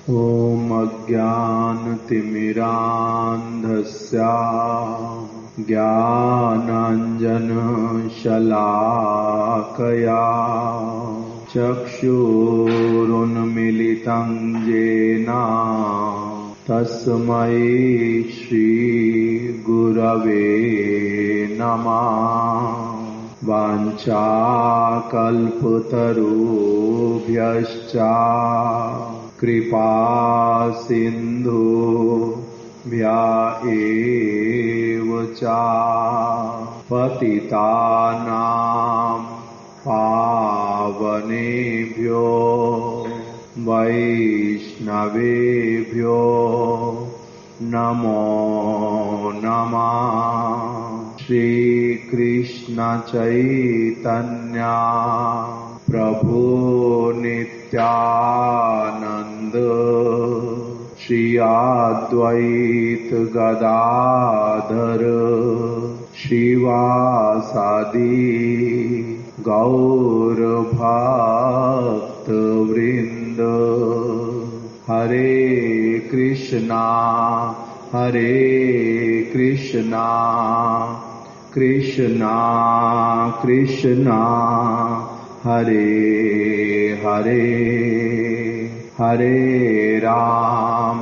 ॐ अज्ञानतिमिरान्धस्य ज्ञानाञ्जनशलाकया चक्षुरुन्मीलितं येन तस्मै श्रीगुरवे नमः। वाञ्छाकल्पतरुभ्यश्च कृपा सिन्धुभ्य एव च पतितानां पावनेभ्यो वैष्णवेभ्यो नमो नमः। श्रीकृष्ण चैतन्य प्रभु नित्यानंद श्री अद्वैत गदाधर श्रीवासादि गौर भक्त वृंद। हरे कृष्णा कृष्णा कृष्णा हरे हरे, हरे राम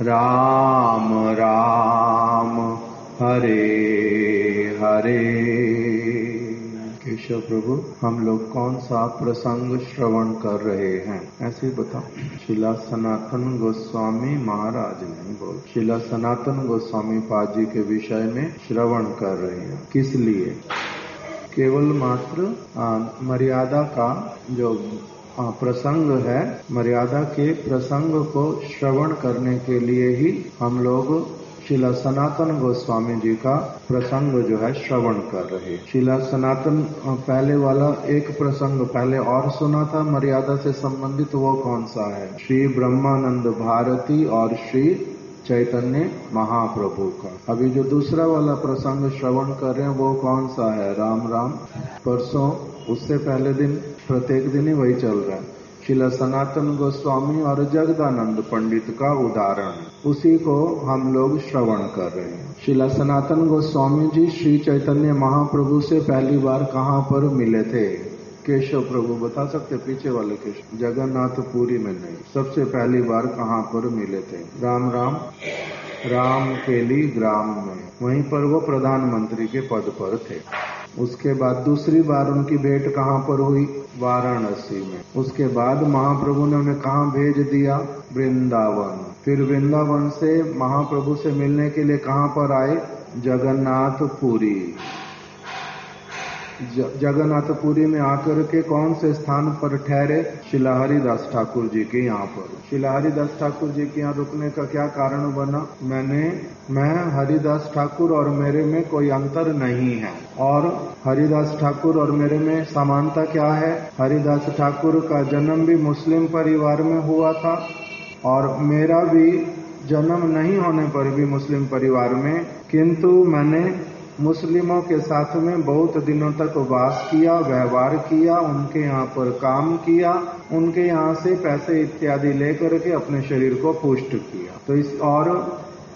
राम राम हरे हरे। केशव प्रभु, हम लोग कौन सा प्रसंग श्रवण कर रहे हैं ऐसे बताओ। श्रीला सनातन गोस्वामी महाराज ने बोल, श्रीला सनातन गोस्वामी पाद जी के विषय में श्रवण कर रहे हैं। किस लिए? केवल मात्र मर्यादा का जो प्रसंग है, मर्यादा के प्रसंग को श्रवण करने के लिए ही हम लोग श्रीला सनातन गोस्वामी जी का प्रसंग जो है श्रवण कर रहे। श्रीला सनातन पहले वाला एक प्रसंग पहले और सुना था मर्यादा से संबंधित, वो कौन सा है? श्री ब्रह्मानंद भारती और श्री चैतन्य महाप्रभु का। अभी जो दूसरा वाला प्रसंग श्रवण कर रहे हैं वो कौन सा है? राम राम। परसों उससे पहले दिन प्रत्येक दिन ही वही चल रहा है। श्रीला सनातन गोस्वामी और जगदानंद पंडित का उदाहरण, उसी को हम लोग श्रवण कर रहे हैं। श्रीला सनातन गोस्वामी जी श्री चैतन्य महाप्रभु से पहली बार कहाँ पर मिले थे? केशव प्रभु बता सकते? पीछे वाले केशव, जगन्नाथपुरी में नहीं, सबसे पहली बार कहाँ पर मिले थे? राम राम राम केली ग्राम में, वहीं पर वो प्रधानमंत्री के पद पर थे। उसके बाद दूसरी बार उनकी भेंट कहाँ पर हुई? वाराणसी में। उसके बाद महाप्रभु ने उन्हें कहाँ भेज दिया? वृंदावन। फिर वृंदावन से महाप्रभु से मिलने के लिए कहाँ पर आए? जगन्नाथपुरी। जगन्नाथपुरी में आकर के कौन से स्थान पर ठहरे? श्रीला हरिदास ठाकुर जी के यहाँ पर। श्रीला हरिदास ठाकुर जी के यहाँ रुकने का क्या कारण बना? मैं हरिदास ठाकुर और मेरे में कोई अंतर नहीं है, और हरिदास ठाकुर और मेरे में समानता क्या है? हरिदास ठाकुर का जन्म भी मुस्लिम परिवार में हुआ था और मेरा भी जन्म नहीं होने पर भी मुस्लिम परिवार में, किंतु मैंने मुस्लिमों के साथ में बहुत दिनों तक वास किया, व्यवहार किया, उनके यहाँ पर काम किया, उनके यहाँ से पैसे इत्यादि लेकर के अपने शरीर को पुष्ट किया। तो इस और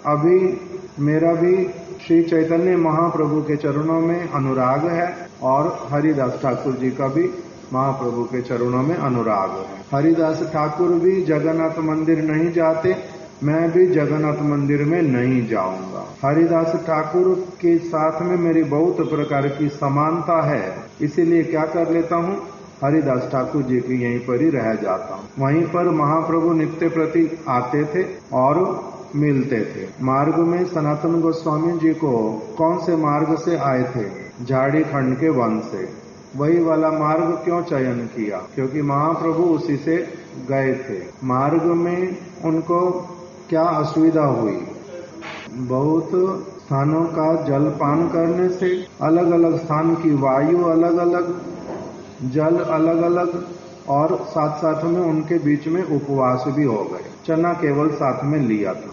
अभी मेरा भी श्री चैतन्य महाप्रभु के चरणों में अनुराग है और हरिदास ठाकुर जी का भी महाप्रभु के चरणों में अनुराग है। हरिदास ठाकुर भी जगन्नाथ मंदिर नहीं जाते, मैं भी जगन्नाथ मंदिर में नहीं जाऊंगा। हरिदास ठाकुर के साथ में मेरी बहुत प्रकार की समानता है, इसीलिए क्या कर लेता हूँ, हरिदास ठाकुर जी की यहीं पर ही रह जाता हूँ। वहीं पर महाप्रभु नित्य प्रति आते थे और मिलते थे। मार्ग में सनातन गोस्वामी जी को कौन से मार्ग से आए थे? झाड़ीखंड के वन से। वही वाला मार्ग क्यों चयन किया? क्योंकि महाप्रभु उसी से गए थे। मार्ग में उनको क्या असुविधा हुई? बहुत स्थानों का जलपान करने से, अलग अलग स्थान की वायु अलग अलग, जल अलग अलग, और साथ साथ में उनके बीच में उपवास भी हो गए। चना केवल साथ में लिया था,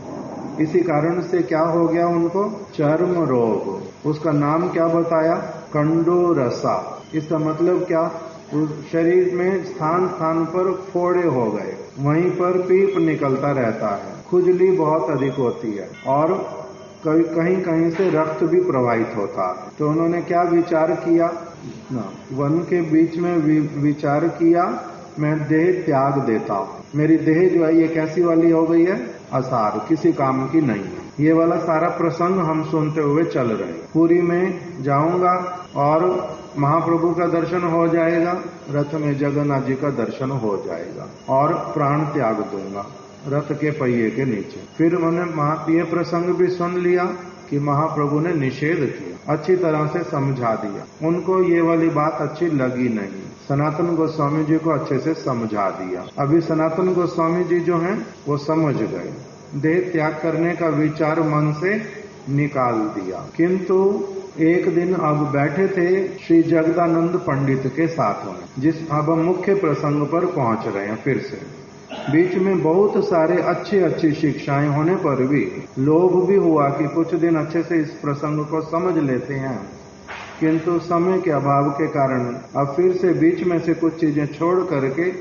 इसी कारण से क्या हो गया उनको? चर्म रोग। उसका नाम क्या बताया? कंडो रसा। इसका मतलब क्या? उस शरीर में स्थान स्थान पर फोड़े हो गए, वहीं पर पीप निकलता रहता है, खुजली बहुत अधिक होती है और कहीं कहीं से रक्त भी प्रवाहित होता है। तो उन्होंने क्या विचार किया ना, वन के बीच में विचार किया, मैं देह त्याग देता हूँ। मेरी देह जो है ये कैसी वाली हो गई है, असार, किसी काम की नहीं है। ये वाला सारा प्रसंग हम सुनते हुए चल रहे हैं। पुरी में जाऊंगा और महाप्रभु का दर्शन हो जाएगा, रथ में जगन्नाथ जी का दर्शन हो जाएगा और प्राण त्याग दूंगा रथ के पहिए के नीचे। फिर उन्होंने ये प्रसंग भी सुन लिया कि महाप्रभु ने निषेध किया, अच्छी तरह से समझा दिया। उनको ये वाली बात अच्छी लगी नहीं, सनातन गोस्वामी जी को अच्छे से समझा दिया। अभी सनातन गोस्वामी जी जो हैं वो समझ गए, देह त्याग करने का विचार मन से निकाल दिया। किंतु एक दिन अब बैठे थे श्री जगदानंद पंडित के साथ में, जिस अब हम मुख्य प्रसंग पर पहुंच रहे हैं। फिर से बीच में बहुत सारे अच्छी शिक्षाएं होने पर भी लोभ भी हुआ कि कुछ दिन अच्छे से इस प्रसंग को समझ लेते हैं, किंतु समय के अभाव के कारण अब फिर से बीच में से कुछ चीजें छोड़ करके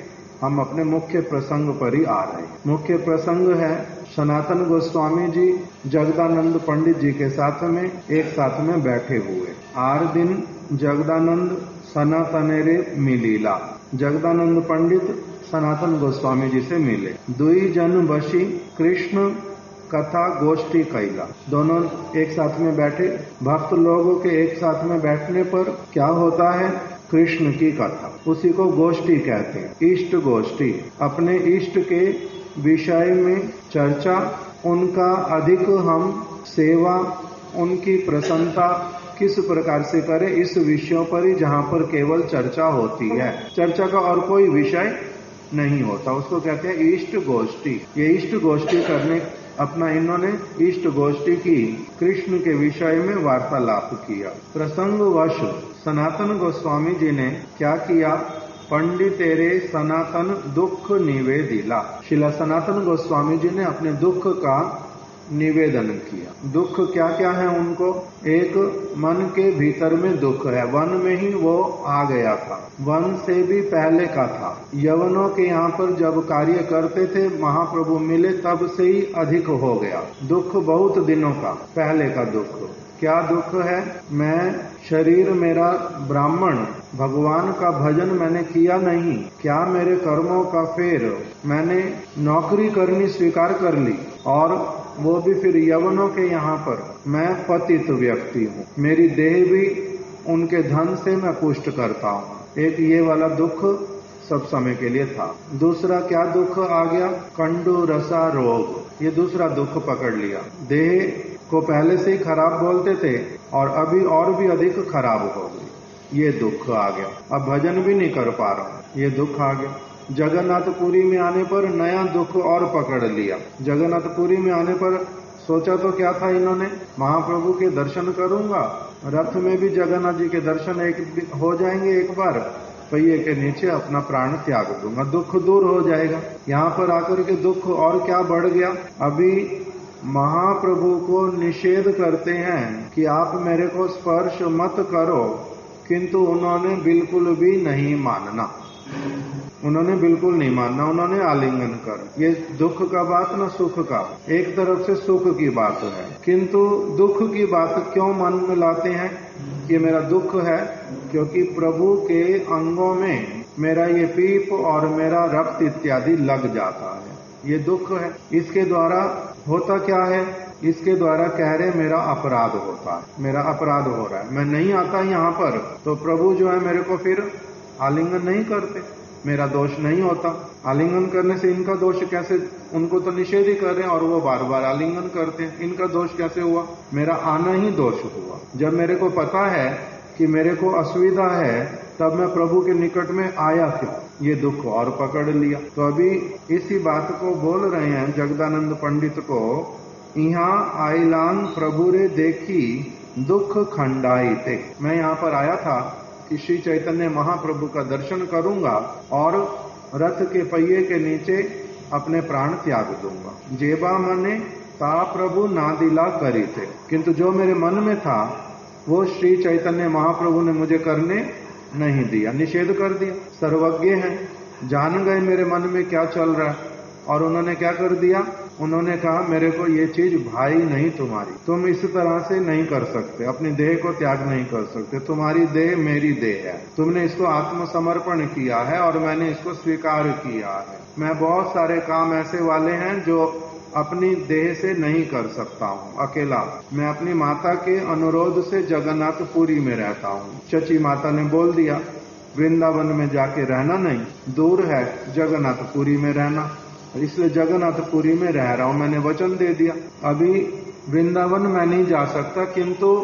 हम अपने मुख्य प्रसंग पर ही आ रहे हैं। मुख्य प्रसंग है सनातन गोस्वामी जी जगदानंद पंडित जी के साथ में एक साथ में बैठे हुए। 8 दिन जगदानंद सनातनेरे मिलीला, जगदानंद पंडित सनातन गोस्वामी जी से मिले। 2 जन बशी कृष्ण कथा गोष्ठी कैला, दोनों एक साथ में बैठे। भक्त लोगों के एक साथ में बैठने पर क्या होता है, कृष्ण की कथा, उसी को गोष्ठी कहते हैं, इष्ट गोष्ठी। अपने इष्ट के विषय में चर्चा, उनका अधिक हम सेवा, उनकी प्रसन्नता किस प्रकार से करें, इस विषयों पर ही जहाँ पर केवल चर्चा होती है, चर्चा का और कोई विषय नहीं होता, उसको कहते हैं इष्ट गोष्ठी। ये इष्ट गोष्ठी करने अपना इन्होंने इष्ट गोष्ठी की, कृष्ण के विषय में वार्तालाप किया। प्रसंगवश सनातन गोस्वामी जी ने क्या किया, पंडितेरे सनातन दुख निवेदिला, शिला सनातन गोस्वामी जी ने अपने दुख का निवेदन किया। दुख क्या क्या है उनको, एक मन के भीतर में दुख है, वन में ही वो आ गया था, वन से भी पहले का था। यवनों के यहाँ पर जब कार्य करते थे महाप्रभु मिले तब से ही अधिक हो गया दुख, बहुत दिनों का पहले का दुख। क्या दुख है, मैं शरीर मेरा ब्राह्मण, भगवान का भजन मैंने किया नहीं, क्या मेरे कर्मों का फेर, मैंने नौकरी करनी स्वीकार कर ली और वो भी फिर यवनों के यहाँ पर, मैं पतित व्यक्ति हूँ, मेरी देह भी उनके धन से मैं पुष्ट करता हूँ। एक ये वाला दुख सब समय के लिए था। दूसरा क्या दुख आ गया, कंडू रसा रोग, ये दूसरा दुख पकड़ लिया। देह को पहले से ही खराब बोलते थे और अभी और भी अधिक खराब हो गई, ये दुख आ गया। अब भजन भी नहीं कर पा रहा, ये दुख आ गया। जगन्नाथपुरी में आने पर नया दुख और पकड़ लिया। जगन्नाथपुरी में आने पर सोचा तो क्या था इन्होंने, महाप्रभु के दर्शन करूंगा, रथ में भी जगन्नाथ जी के दर्शन एक हो जाएंगे, एक बार पहिए के नीचे अपना प्राण त्याग दूंगा, दुख दूर हो जाएगा। यहाँ पर आकर के दुख और क्या बढ़ गया, अभी महाप्रभु को निषेध करते हैं कि आप मेरे को स्पर्श मत करो, किंतु उन्होंने बिल्कुल भी नहीं मानना, उन्होंने बिल्कुल नहीं मानना, उन्होंने आलिंगन कर। ये दुख का बात न सुख का, एक तरफ से सुख की बात है, किंतु दुख की बात क्यों मन में लाते हैं, ये मेरा दुख है क्योंकि प्रभु के अंगों में मेरा ये पीप और मेरा रक्त इत्यादि लग जाता है, ये दुख है। इसके द्वारा होता क्या है, इसके द्वारा कह रहे मेरा अपराध होता है, मेरा अपराध हो रहा है, मैं नहीं आता यहाँ पर तो प्रभु जो है मेरे को फिर आलिंगन नहीं करते, मेरा दोष नहीं होता। आलिंगन करने से इनका दोष कैसे, उनको तो निषेध ही कर रहे हैं और वो बार बार आलिंगन करते हैं, इनका दोष कैसे हुआ, मेरा आना ही दोष हुआ। जब मेरे को पता है कि मेरे को असुविधा है तब मैं प्रभु के निकट में आया क्यों, ये दुख और पकड़ लिया। तो अभी इसी बात को बोल रहे हैं जगदानंद पंडित को, यहाँ आइलान प्रभु रे देखी दुख खंडाई थे। मैं यहाँ पर आया था कि श्री चैतन्य महाप्रभु का दर्शन करूंगा और रथ के पहिए के नीचे अपने प्राण त्याग दूंगा। जेबा मने ता प्रभु नादिला करी थे, किंतु जो मेरे मन में था वो श्री चैतन्य महाप्रभु ने मुझे करने नहीं दिया, निषेध कर दिया। सर्वज्ञ हैं, जान गए मेरे मन में क्या चल रहा है, और उन्होंने क्या कर दिया, उन्होंने कहा मेरे को ये चीज भाई नहीं तुम्हारी, तुम इस तरह से नहीं कर सकते, अपनी देह को त्याग नहीं कर सकते, तुम्हारी देह मेरी देह है, तुमने इसको आत्मसमर्पण किया है और मैंने इसको स्वीकार किया है। मैं बहुत सारे काम ऐसे वाले हैं जो अपनी देह से नहीं कर सकता हूँ अकेला। मैं अपनी माता के अनुरोध से जगन्नाथपुरी में रहता हूँ। चची माता ने बोल दिया वृंदावन में जाके रहना नहीं, दूर है, जगन्नाथपुरी में रहना, इसलिए जगन्नाथपुरी में रह रहा हूं। मैंने वचन दे दिया अभी वृंदावन मैं नहीं जा सकता, किंतु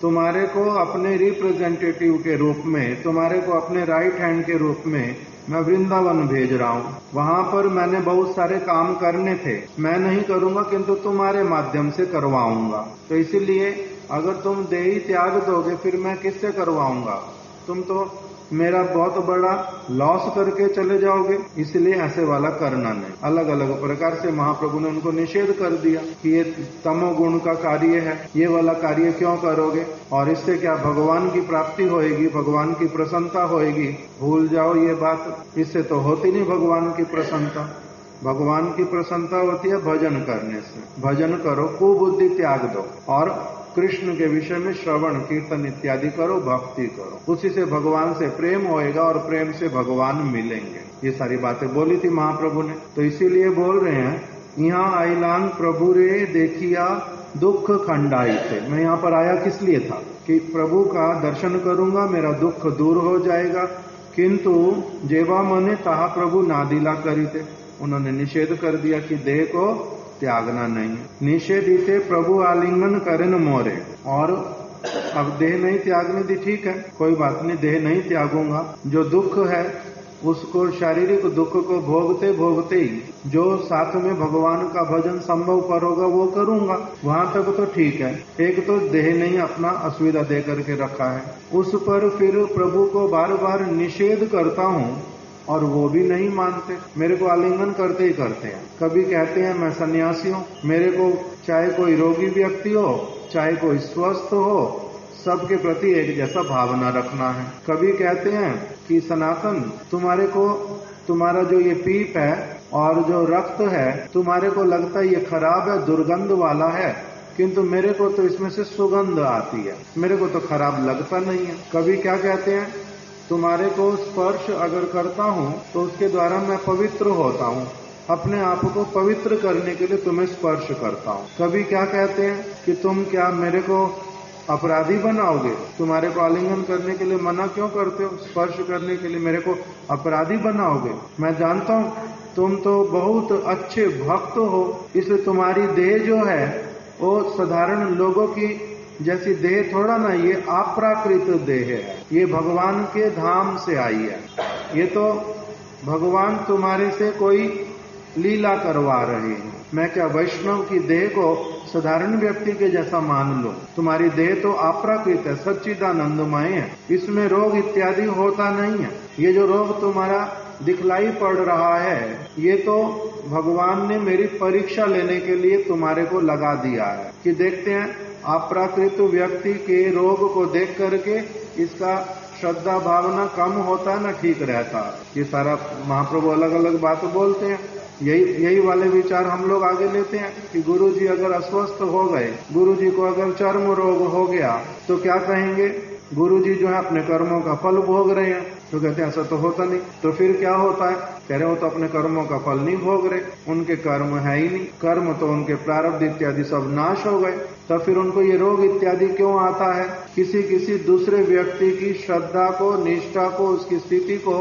तुम्हारे को अपने रिप्रेजेंटेटिव के रूप में, तुम्हारे को अपने राइट हैंड के रूप में मैं वृंदावन भेज रहा हूं। वहां पर मैंने बहुत सारे काम करने थे, मैं नहीं करूंगा किंतु तुम्हारे माध्यम से करवाऊंगा। तो इसीलिए अगर तुम देही त्याग दोगे फिर मैं किससे करवाऊंगा, तुम तो मेरा बहुत बड़ा लॉस करके चले जाओगे, इसलिए ऐसे वाला करना नहीं। अलग अलग प्रकार से महाप्रभु ने उनको निषेध कर दिया कि ये तमोगुण का कार्य है, ये वाला कार्य क्यों करोगे, और इससे क्या भगवान की प्राप्ति होएगी, भगवान की प्रसन्नता होएगी, भूल जाओ ये बात, इससे तो होती नहीं भगवान की प्रसन्नता। भगवान की प्रसन्नता होती है भजन करने से। भजन करो, कुबुद्धि त्याग दो और कृष्ण के विषय में श्रवण कीर्तन इत्यादि करो, भक्ति करो, उसी से भगवान से प्रेम होएगा और प्रेम से भगवान मिलेंगे। ये सारी बातें बोली थी महाप्रभु ने, तो इसीलिए बोल रहे हैं यहाँ आइलान प्रभु रे देखिया दुख खंडाई थे। मैं यहाँ पर आया किस लिए था कि प्रभु का दर्शन करूंगा, मेरा दुख दूर हो जाएगा, किंतु जेवा मने ताहा प्रभु नादिला करी थे। उन्होंने निषेध कर दिया कि देह को त्यागना नहीं। निषेधिते प्रभु आलिंगन करें मोरे, और अब देह नहीं त्यागने दी, ठीक है कोई बात नहीं, देह नहीं त्यागूंगा। जो दुख है उसको, शारीरिक दुख को भोगते भोगते ही जो साथ में भगवान का भजन संभव पर होगा वो करूंगा, वहां तक तो ठीक है। एक तो देह नहीं अपना असुविधा दे करके रखा है, उस पर फिर प्रभु को बार बार निषेध करता हूँ और वो भी नहीं मानते, मेरे को आलिंगन करते ही करते हैं। कभी कहते हैं मैं सन्यासी हूँ, मेरे को चाहे कोई रोगी व्यक्ति हो चाहे कोई स्वस्थ हो, सबके प्रति एक जैसा भावना रखना है। कभी कहते हैं कि सनातन तुम्हारे को, तुम्हारा जो ये पीप है और जो रक्त है तुम्हारे को लगता है ये खराब है, दुर्गंध वाला है, किंतु मेरे को तो इसमें से सुगंध आती है, मेरे को तो खराब लगता नहीं है। कभी क्या कहते हैं, तुम्हारे को स्पर्श अगर करता हूँ तो उसके द्वारा मैं पवित्र होता हूँ, अपने आप को पवित्र करने के लिए तुम्हें स्पर्श करता हूँ। कभी क्या कहते हैं कि तुम क्या मेरे को अपराधी बनाओगे, तुम्हारे को आलिंगन करने के लिए मना क्यों करते हो, स्पर्श करने के लिए मेरे को अपराधी बनाओगे। मैं जानता हूँ तुम तो बहुत अच्छे भक्त हो, इसलिए तुम्हारी देह जो है वो साधारण लोगों की जैसी देह थोड़ा ना, ये अप्राकृत देह है, ये भगवान के धाम से आई है। ये तो भगवान तुम्हारे से कोई लीला करवा रहे हैं। मैं क्या वैष्णव की देह को साधारण व्यक्ति के जैसा मान लो, तुम्हारी देह तो अप्राकृत है, सच्चिदानंदमय है, इसमें रोग इत्यादि होता नहीं है। ये जो रोग तुम्हारा दिखलाई पड़ रहा है ये तो भगवान ने मेरी परीक्षा लेने के लिए तुम्हारे को लगा दिया है कि देखते हैं अप्राकृत व्यक्ति के रोग को देख करके इसका श्रद्धा भावना कम होता है ना, ठीक रहता है। ये सारा महाप्रभु अलग अलग बात बोलते हैं, यही वाले विचार हम लोग आगे लेते हैं कि गुरुजी अगर अस्वस्थ हो गए, गुरुजी को अगर चर्म रोग हो गया तो क्या कहेंगे, गुरुजी जो है अपने कर्मों का फल भोग रहे हैं। तो कहते हैं ऐसा तो होता नहीं, तो फिर क्या होता है, कह रहे हो तो अपने कर्मों का फल नहीं भोग रहे, उनके कर्म है ही नहीं, कर्म तो उनके प्रारब्ध इत्यादि सब नाश हो गए, तो फिर उनको ये रोग इत्यादि क्यों आता है। किसी दूसरे व्यक्ति की श्रद्धा को, निष्ठा को, उसकी स्थिति को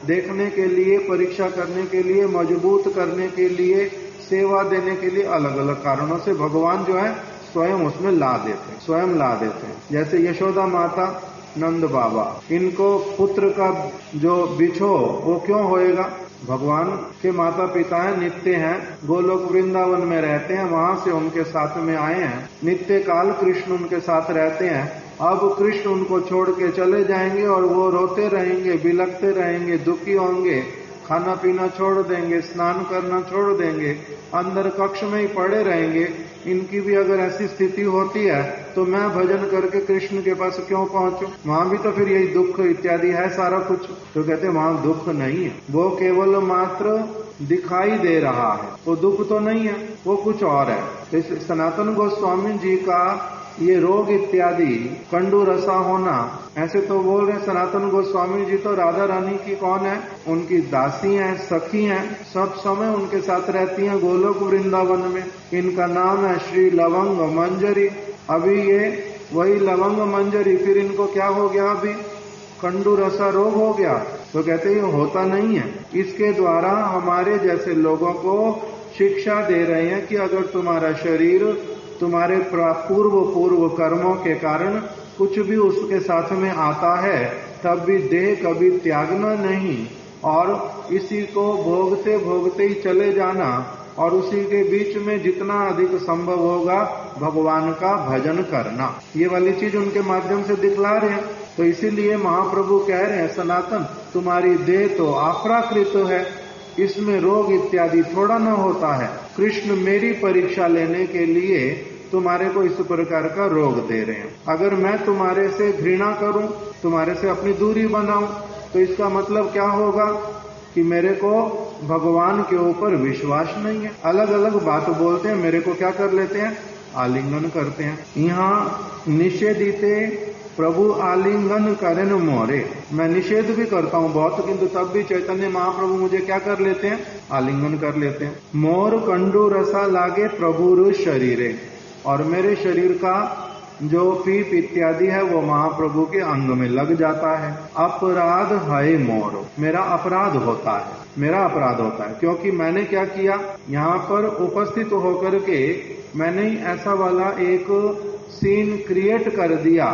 देखने के लिए, परीक्षा करने के लिए, मजबूत करने के लिए, सेवा देने के लिए अलग अलग कारणों से भगवान जो है स्वयं उसमें ला देते, स्वयं ला देते हैं। जैसे यशोदा माता, नंद बाबा, इनको पुत्र का जो बिछो वो क्यों होएगा, भगवान के माता पिता हैं, नित्य हैं, गोलोक वृंदावन में रहते हैं, वहां से उनके साथ में आए हैं, नित्य काल कृष्ण उनके साथ रहते हैं। अब कृष्ण उनको छोड़ के चले जाएंगे और वो रोते रहेंगे, बिलखते रहेंगे, दुखी होंगे, खाना पीना छोड़ देंगे, स्नान करना छोड़ देंगे, अंदर कक्ष में ही पड़े रहेंगे, इनकी भी अगर ऐसी स्थिति होती है तो मैं भजन करके कृष्ण के पास क्यों पहुंचूं? वहां भी तो फिर यही दुख इत्यादि है सारा कुछ। तो कहते वहां दुख नहीं है, वो केवल मात्र दिखाई दे रहा है, वो दुख तो नहीं है, वो कुछ और है। इस सनातन गोस्वामी जी का ये रोग इत्यादि कंडू रसा होना, ऐसे तो बोल रहे सनातन गोस्वामी जी तो राधा रानी की कौन है, उनकी दासी हैं, सखी हैं, सब समय उनके साथ रहती हैं गोलोक वृंदावन में। इनका नाम है श्री लवंग मंजरी। अभी ये वही लवंग मंजरी, फिर इनको क्या हो गया, अभी कंडू रसा रोग हो गया। तो कहते ये होता नहीं है। इसके द्वारा हमारे जैसे लोगों को शिक्षा दे रहे हैं कि अगर तुम्हारा शरीर तुम्हारे पूर्व कर्मों के कारण कुछ भी उसके साथ में आता है, तब भी देह कभी त्यागना नहीं और इसी को भोगते भोगते ही चले जाना, और उसी के बीच में जितना अधिक संभव होगा भगवान का भजन करना। ये वाली चीज उनके माध्यम से दिखला रहे हैं। तो इसीलिए महाप्रभु कह रहे हैं सनातन तुम्हारी देह तो अप्राकृत है, इसमें रोग इत्यादि थोड़ा न होता है। कृष्ण मेरी परीक्षा लेने के लिए तुम्हारे को इस प्रकार का रोग दे रहे हैं। अगर मैं तुम्हारे से घृणा करूं, तुम्हारे से अपनी दूरी बनाऊं, तो इसका मतलब क्या होगा कि मेरे को भगवान के ऊपर विश्वास नहीं है। अलग अलग बात बोलते हैं, मेरे को क्या कर लेते हैं, आलिंगन करते हैं। यहाँ निषेधिते प्रभु आलिंगन करेन मोरे, मैं निषेध भी करता हूँ बहुत, किंतु तब भी चैतन्य महाप्रभु मुझे क्या कर लेते हैं, आलिंगन कर लेते हैं। मोर कंडू रसा लागे प्रभु शरीरे, और मेरे शरीर का जो पीप इत्यादि है वो महाप्रभु के अंग में लग जाता है। अपराध है मोर, मेरा अपराध होता है, मेरा अपराध होता है, क्योंकि मैंने क्या किया, यहाँ पर उपस्थित होकर के मैंने ऐसा वाला एक सीन क्रिएट कर दिया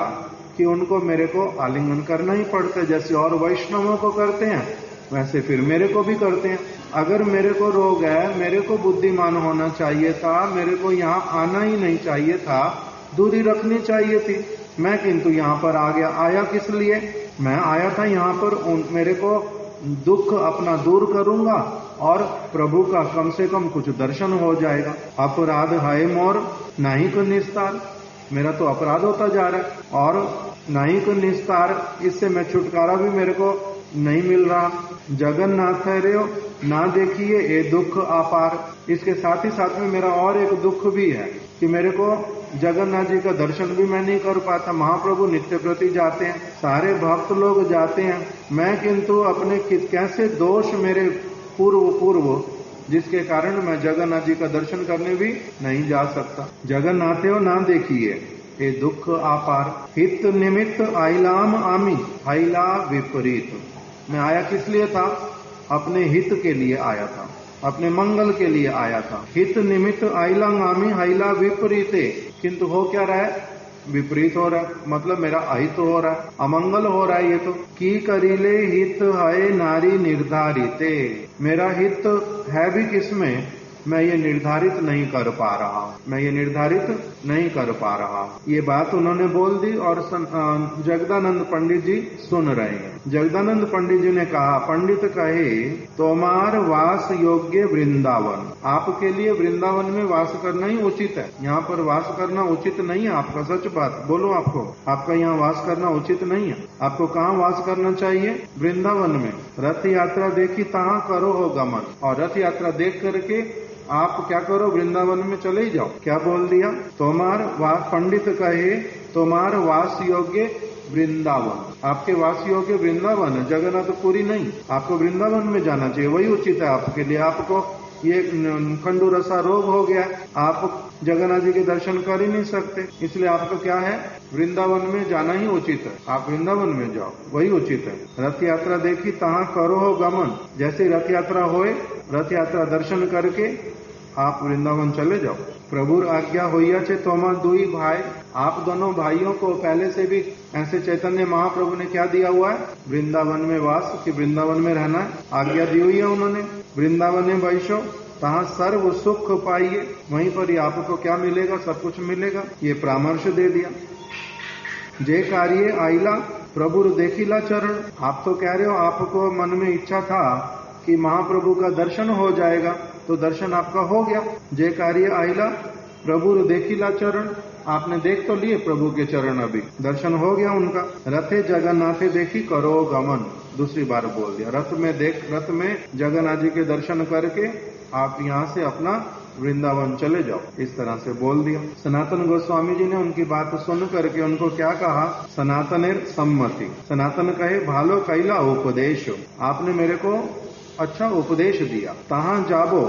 कि उनको मेरे को आलिंगन करना ही पड़ता है। जैसे और वैष्णवों को करते हैं वैसे फिर मेरे को भी करते हैं। अगर मेरे को रोग है, मेरे को बुद्धिमान होना चाहिए था, मेरे को यहाँ आना ही नहीं चाहिए था, दूरी रखनी चाहिए थी। मैं किंतु यहाँ पर आ गया। आया किस लिए, मैं आया था यहाँ पर मेरे को दुख अपना दूर करूंगा और प्रभु का कम से कम कुछ दर्शन हो जाएगा। अपराध है मोर नहीं को निस्तार, मेरा तो अपराध होता जा रहा है और नहीं को निस्तार, इससे मैं छुटकारा भी मेरे को नहीं मिल रहा। जगन्नाथ रे ना देखिए ये दुख अपार, इसके साथ ही साथ में मेरा और एक दुख भी है कि मेरे को जगन्नाथ जी का दर्शन भी मैं नहीं कर पाता। महाप्रभु नित्य प्रति जाते हैं, सारे भक्त लोग जाते हैं, मैं किंतु अपने कैसे दोष मेरे पूर्व जिसके कारण मैं जगन्नाथ जी का दर्शन करने भी नहीं जा सकता। जगन्नाथ ना देखिए ये दुख आपार, हित निमित्त आइलाम आमी आइला विपरीत। मैं आया किस लिए था, अपने हित के लिए आया था, अपने मंगल के लिए आया था। हित निमित्त आइला आमी आइला विपरीते, किंतु हो क्या रहा है, विपरीत हो रहा है, मतलब मेरा अहित हो रहा है, अमंगल हो रहा है। ये तो की करीले हित है नारी निर्धारिते, मेरा हित है भी किसमें, मैं ये निर्धारित नहीं कर पा रहा, मैं ये निर्धारित नहीं कर पा रहा। ये बात उन्होंने बोल दी और जगदानंद पंडित जी सुन रहे हैं। जगदानंद पंडित जी ने कहा, पंडित कहे तोमार वास योग्य वृंदावन, आपके लिए वृंदावन में वास करना ही उचित है। यहाँ पर वास करना उचित नहीं है आपका, सच बात बोलो आपको, आपका यहाँ वास करना उचित नहीं है। आपको कहाँ वास करना चाहिए, वृंदावन में। रथ यात्रा देखी तहाँ करो हो गमन, और रथ यात्रा देख करके आप क्या करो, वृंदावन में चले ही जाओ। क्या बोल दिया, तोमार वास, पंडित कहे तोमार वास योग्य वृंदावन, आपके वास योग्य वृंदावन, जगन्नाथपुरी नहीं, आपको वृंदावन में जाना चाहिए, वही उचित है आपके लिए। आपको ये खंडू रसा रोग हो गया, आप जगन्नाथ जी के दर्शन कर ही नहीं सकते, इसलिए आपको क्या है, वृंदावन में जाना ही उचित है। आप वृंदावन में जाओ, वही उचित है। रथ यात्रा देखी तहाँ करो हो गमन, जैसे रथ यात्रा होए, रथ यात्रा दर्शन करके आप वृंदावन चले जाओ। प्रभुर आज्ञा होइया चे तोमा दुई भाई, आप दोनों भाइयों को पहले से भी ऐसे चैतन्य महाप्रभु ने क्या दिया हुआ है, वृंदावन में वास, कि वृंदावन में रहना है, आज्ञा दी हुई है उन्होंने। वृंदावन में बैठो तहाँ सर्व सुख पाइए, वहीं पर ही आपको क्या मिलेगा, सब कुछ मिलेगा। ये परामर्श दे दिया। जे कार्य आइला प्रभु देखिला चरण, आप तो कह रहे हो आपको मन में इच्छा था कि महाप्रभु का दर्शन हो जाएगा, तो दर्शन आपका हो गया। जे कार्य आइला प्रभु देखिला चरण, आपने देख तो लिए प्रभु के चरण, अभी दर्शन हो गया उनका। रथे जगन्नाथे देखी करो गमन, दूसरी बार बोल दिया, रथ में जगन्नाथ जी के दर्शन करके आप यहाँ से अपना वृंदावन चले जाओ, इस तरह से बोल दिया। सनातन गोस्वामी जी ने उनकी बात सुन करके उनको क्या कहा, सनातनेर सम्मति, सनातन कहे भालो कैला उपदेश, आपने मेरे को अच्छा उपदेश दिया, तहां जाबो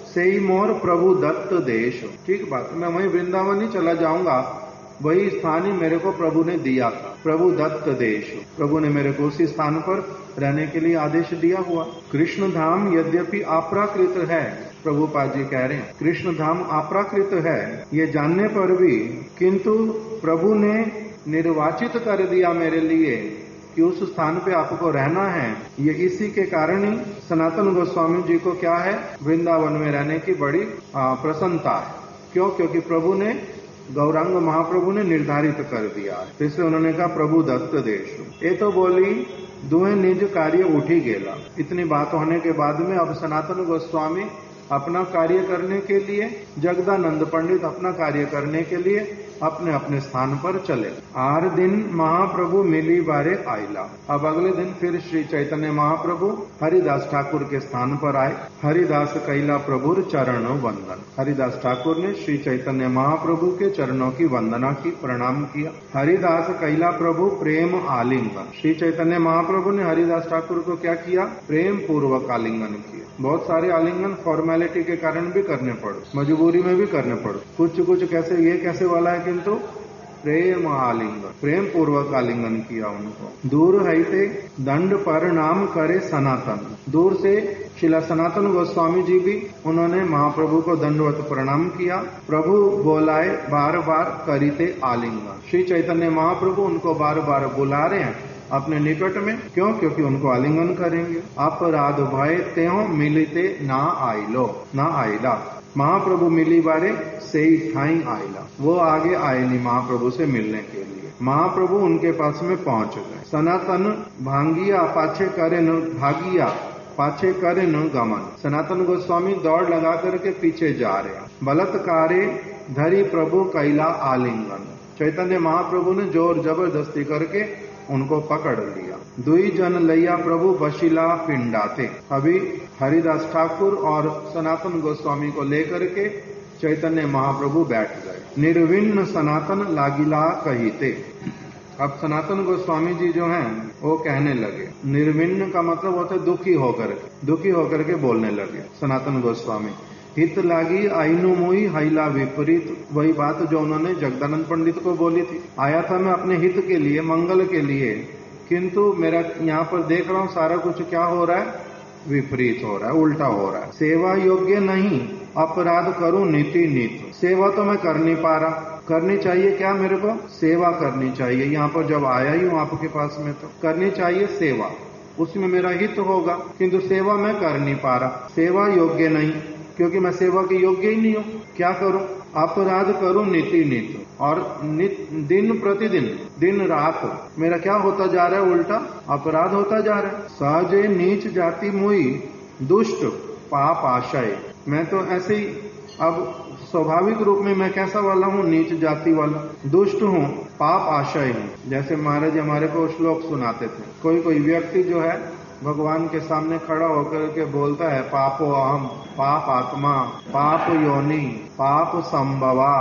सेई मोर प्रभु दत्त देश, ठीक बात, मैं वही वृंदावन ही चला जाऊंगा, वही स्थान ही मेरे को प्रभु ने दिया था, प्रभु दत्त देश, प्रभु ने मेरे को उसी स्थान पर रहने के लिए आदेश दिया हुआ। कृष्ण धाम यद्यपि अप्राकृत है, प्रभुपाद जी कह रहे हैं कृष्ण धाम अप्राकृत है, ये जानने पर भी किंतु प्रभु ने निर्वाचित कर दिया मेरे लिए कि उस स्थान पे आपको रहना है। ये इसी के कारण ही सनातन गोस्वामी जी को क्या है, वृंदावन में रहने की बड़ी प्रसन्नता है। क्यों? क्योंकि प्रभु ने, गौरांग महाप्रभु ने निर्धारित कर दिया है, तो इसलिए उन्होंने कहा प्रभु दत्त देश। ये तो बोली दुहे निज कार्य उठी गेला, इतनी बात होने के बाद में अब सनातन गोस्वामी अपना कार्य करने के लिए, जगदानंद पंडित अपना कार्य करने के लिए अपने अपने स्थान पर चले। आर दिन महाप्रभु मिली बारे आइला, अब अगले दिन फिर श्री चैतन्य महाप्रभु हरिदास ठाकुर के स्थान पर आए। हरिदास कैला प्रभुर चरण वंदन, हरिदास ठाकुर ने श्री चैतन्य महाप्रभु के चरणों की वंदना की, प्रणाम किया। हरिदास कैला प्रभु प्रेम आलिंगन, श्री चैतन्य महाप्रभु ने हरिदास ठाकुर को क्या किया, प्रेम पूर्वक आलिंगन किया। बहुत सारे आलिंगन फॉर्मेलिटी के कारण भी करने पड़े, मजबूरी में भी करने पड़े, कुछ कैसे, ये कैसे वाला है, किंतु प्रेम आलिंगन, प्रेम पूर्वक आलिंगन किया उनको। दूर हैते दंड परिणाम करे सनातन, दूर से शिला सनातन गोस्वामी जी भी उन्होंने महाप्रभु को दंडवत प्रणाम किया। प्रभु बोलाए बार बार करीते आलिंगन, श्री चैतन्य महाप्रभु उनको बार बार बुला रहे हैं अपने निकट में, क्यों? क्योंकि उनको आलिंगन करेंगे। अपराध भय त्यों मिलते ना आइलो, ना आइला, महाप्रभु मिली बारे से ठाई आइला, वो आगे आए नहीं महाप्रभु से मिलने के लिए, महाप्रभु उनके पास में पहुंच गए। सनातन भांगिया पाछे करे न भागिया, पाछे करे न गमन, सनातन गोस्वामी दौड़ लगा करके पीछे जा रहे। बलात्कारे धरी प्रभु कैला आलिंगन, चैतन्य महाप्रभु ने जोर जबरदस्ती करके उनको पकड़ लिया। दुई जन लैया प्रभु बशिला पिंडाते, अभी हरिदास ठाकुर और सनातन गोस्वामी को लेकर के चैतन्य महाप्रभु बैठ गए। निर्विण्ण सनातन लागिला कहीते, अब सनातन गोस्वामी जी जो हैं वो कहने लगे, निर्विण्ण का मतलब होता है दुखी होकर के बोलने लगे सनातन गोस्वामी। हित लागी आईनु मुई हैला विपरीत, वही बात जो उन्होंने जगदानंद पंडित को बोली थी, आया था मैं अपने हित के लिए, मंगल के लिए, किंतु मेरा यहाँ पर देख रहा हूँ सारा कुछ क्या हो रहा है, विपरीत हो रहा है, उल्टा हो रहा है। सेवा योग्य नहीं अपराध करूं नीति नीत, सेवा तो मैं कर नहीं पा रहा, करनी चाहिए क्या मेरे को, सेवा करनी चाहिए। यहाँ पर जब आया ही हूँ आपके पास में तो करनी चाहिए सेवा, उसमें मेरा हित होगा, किंतु सेवा मैं कर नहीं पा रहा। सेवा योग्य नहीं, क्योंकि मैं सेवा के योग्य ही नहीं हूँ, क्या करूं, अपराध करूं नीति नीति, और दिन प्रतिदिन दिन रात मेरा क्या होता जा रहा है, उल्टा अपराध होता जा रहा है। सहजे नीच जाति मुई दुष्ट पाप आशय, मैं तो ऐसे ही अब स्वाभाविक रूप में मैं कैसा वाला हूँ, नीच जाति वाला, दुष्ट हूँ, पाप आशय हूँ। जैसे महाराज हमारे को श्लोक सुनाते थे, कोई व्यक्ति जो है भगवान के सामने खड़ा होकर के बोलता है, पापो अहम, पाप आत्मा, पाप योनि, पाप संभवा,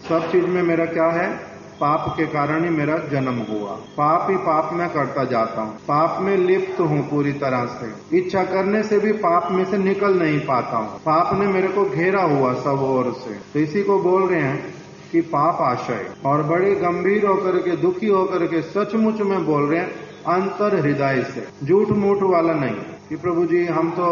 सब चीज में मेरा क्या है, पाप के कारण ही मेरा जन्म हुआ, पाप ही पाप मैं करता जाता हूँ, पाप में लिप्त हूँ पूरी तरह से, इच्छा करने से भी पाप में से निकल नहीं पाता हूँ, पाप ने मेरे को घेरा हुआ सब ओर से। तो इसी को बोल रहे हैं कि पाप आशय, और बड़े गंभीर होकर के, दुखी होकर के सचमुच में बोल रहे हैं, अंतर हृदय से, झूठ मूठ वाला नहीं कि प्रभु जी हम तो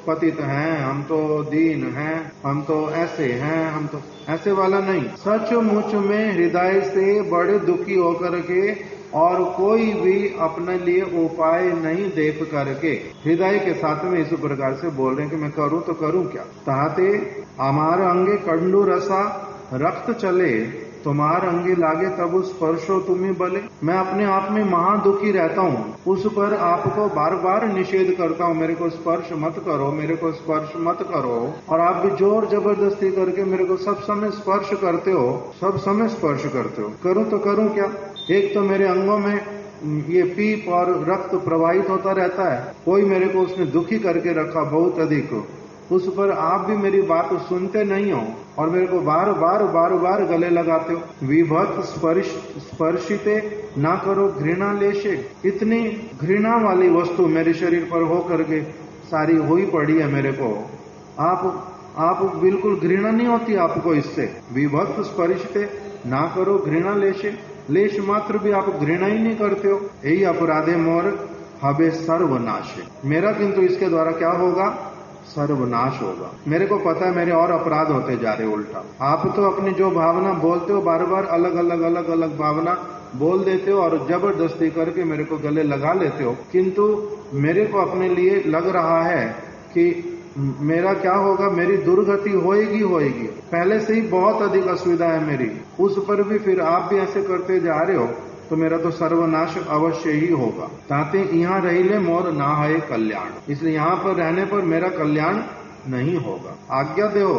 पतित हैं, हम तो दीन हैं, हम तो ऐसे हैं, हम तो ऐसे वाला नहीं, सचमुच में हृदय से बड़े दुखी होकर के, और कोई भी अपने लिए उपाय नहीं देख करके हृदय के साथ में इस प्रकार से बोल रहे हैं कि मैं करूं तो करूं क्या। ताते हमारे अंगे कंडू रसा रक्त चले तुम्हार अंगी लागे तब स्पर्शो तुम्हें बले। मैं अपने आप में महा दुखी रहता हूँ, उस पर आपको बार बार निषेध करता हूँ, मेरे को स्पर्श मत करो, मेरे को स्पर्श मत करो। और आप भी जोर जबरदस्ती करके मेरे को सब समय स्पर्श करते हो, सब समय स्पर्श करते हो। करूँ तो करूँ क्या? एक तो मेरे अंगों में ये पीप और रक्त प्रवाहित होता रहता है, कोई मेरे को उसने दुखी करके रखा बहुत अधिक, उस पर आप भी मेरी बात सुनते नहीं हो और मेरे को बार बार गले लगाते हो। विभत स्पर्शिते ना करो घृणा लेशे। इतनी घृणा वाली वस्तु मेरे शरीर पर हो करके सारी हुई पड़ी है मेरे को, आप बिल्कुल घृणा नहीं होती आपको इससे। विभत स्पर्शिते ना करो घृणा लेशे, लेश मात्र भी आप घृणा ही नहीं करते हो। यही अपराधे मोर हबे सर्वनाश। मेरा किंतु इसके द्वारा क्या होगा? सर्वनाश होगा। मेरे को पता है मेरे और अपराध होते जा रहे उल्टा। आप तो अपनी जो भावना बोलते हो बार बार अलग अलग भावना बोल देते हो और जबरदस्ती करके मेरे को गले लगा लेते हो, किंतु मेरे को अपने लिए लग रहा है कि मेरा क्या होगा, मेरी दुर्गति होएगी। पहले से ही बहुत अधिक असुविधा है मेरी, उस पर भी फिर आप भी ऐसे करते जा रहे हो तो मेरा तो सर्वनाश अवश्य ही होगा। ताते यहाँ रही ले मोर ना है कल्याण। इसलिए यहाँ पर रहने पर मेरा कल्याण नहीं होगा। आज्ञा दो,